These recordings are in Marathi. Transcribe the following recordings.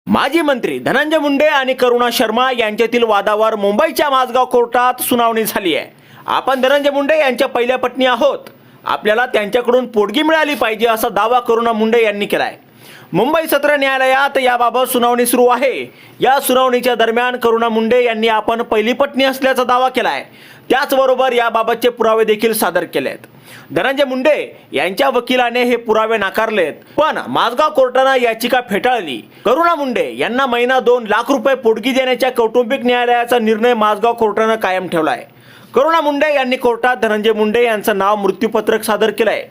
माजी मंत्री धनंजय मुंडे आणि करुणा शर्मा यांच्यातील वादावर मुंबईच्या माझगाव कोर्टात सुनावणी झाली आहे। आपण धनंजय मुंडे यांच्या पहिल्या पत्नी आहोत, आपल्याला त्यांच्याकडून पोटगी मिळाली पाहिजे असा दावा करुणा मुंडे यांनी केला आहे। मुंबई सत्र न्यायालयात याबाबत सुनावणी सुरू आहे। या सुनावणीच्या दरम्यान करुणा मुंडे यांनी आपण पहिली पत्नी असल्याचा दावा केला आहे। त्याचबरोबर याबाबतचे पुरावे देखील सादर केले आहेत। धनंजय मुंडे यांच्या वकिलाने हे पुरावे नाकारलेत, पण माझगाव कोर्टाने याचिका फेटाळली। करुणा मुंडे यांना महिना 2 लाख रुपये पोटगी देण्याच्या कौटुंबिक न्यायालयाचा निर्णय माझगाव कोर्टाने कायम ठेवला आहे। करुणा मुंडे यांनी कोर्टात धनंजय मुंडे यांचं नाव मृत्यूपत्रक सादर केलं आहे।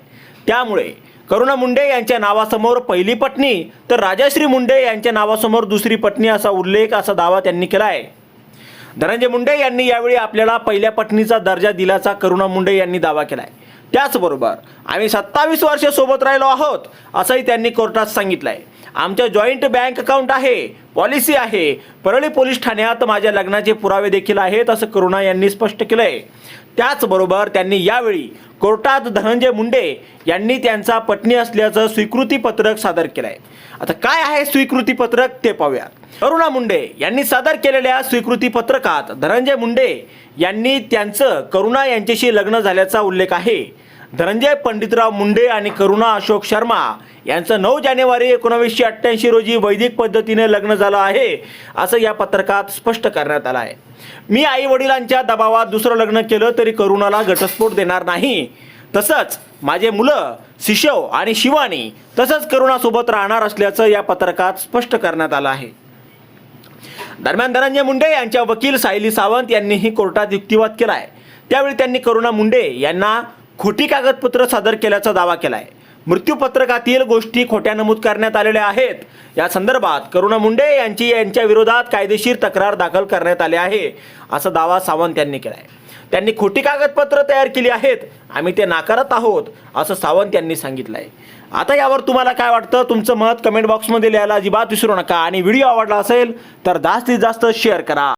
त्यामुळे करुणा मुंडे यांच्या नावासमोर पहिली पत्नी तर राजश्री मुंडे यांच्या नावासमोर दुसरी पत्नी असा उल्लेख असा दावा त्यांनी केला आहे। धनंजय मुंडे यांनी यावेळी आपल्याला पहिल्या पत्नीचा दर्जा दिल्याचा करुणा मुंडे यांनी दावा केला आहे। त्याचबरोबर आम्ही 27 वर्षे सोबत राहिलो आहोत असंही त्यांनी कोर्टात सांगितलं आहे। आमच्या जॉईंट बँक अकाउंट आहे, पॉलिसी आहे, परळी पोलीस ठाण्यात माझ्या लग्नाचे पुरावे देखील आहेत असं करुणा यांनी स्पष्ट केलं आहे। त्याचबरोबर त्यांनी यावेळी कोर्टात धनंजय मुंडे यांनी त्यांचा पत्नी असल्याचं स्वीकृती पत्रक सादर केलं आहे। आता काय आहे स्वीकृती पत्रक ते पाहूया। करुणा मुंडे यांनी सादर केलेल्या स्वीकृती पत्रकात धनंजय मुंडे यांनी त्यांचं करुणा यांच्याशी लग्न झाल्याचा उल्लेख आहे। धनंजय पंडितराव मुंडे आणि करुणा अशोक शर्मा यांचं 9 जानेवारी 1988 रोजी वैदिक पद्धतीने लग्न झालं आहे असं या पत्रकात स्पष्ट करण्यात आलं आहे। मी आई वडिलांच्या दबावात दुसरं लग्न केलं तरी करुणाला घटस्फोट देणार नाही, तसंच माझे मुलं शिशव आणि शिवानी तसंच करुणासोबत राहणार असल्याचं या पत्रकात स्पष्ट करण्यात आलं आहे। दरम्यान धनंजय मुंडे यांच्या वकील सायली सावंत यांनीही कोर्टात युक्तिवाद केला आहे। त्यावेळी त्यांनी करुणा मुंडे यांना खोटी कागदपत्र सादर केल्याचा दावा केला आहे। मृत्यूपत्रकातील गोष्टी खोट्या नमूद करण्यात आलेल्या आहेत। या संदर्भात करुणा मुंडे यांच्या विरोधात कायदेशीर तक्रार दाखल करण्यात आली आहे असा दावा सावंत यांनी केला आहे। त्यांनी खोटी कागदपत्र तयार केली आहेत, आम्ही ते नाकारत आहोत असं सावंत यांनी सांगितलं आहे। आता यावर तुम्हाला काय वाटतं, तुमचं मत कमेंट बॉक्समध्ये लिहायला अजिबात विसरू नका आणि व्हिडिओ आवडला असेल तर जास्तीत जास्त शेअर करा।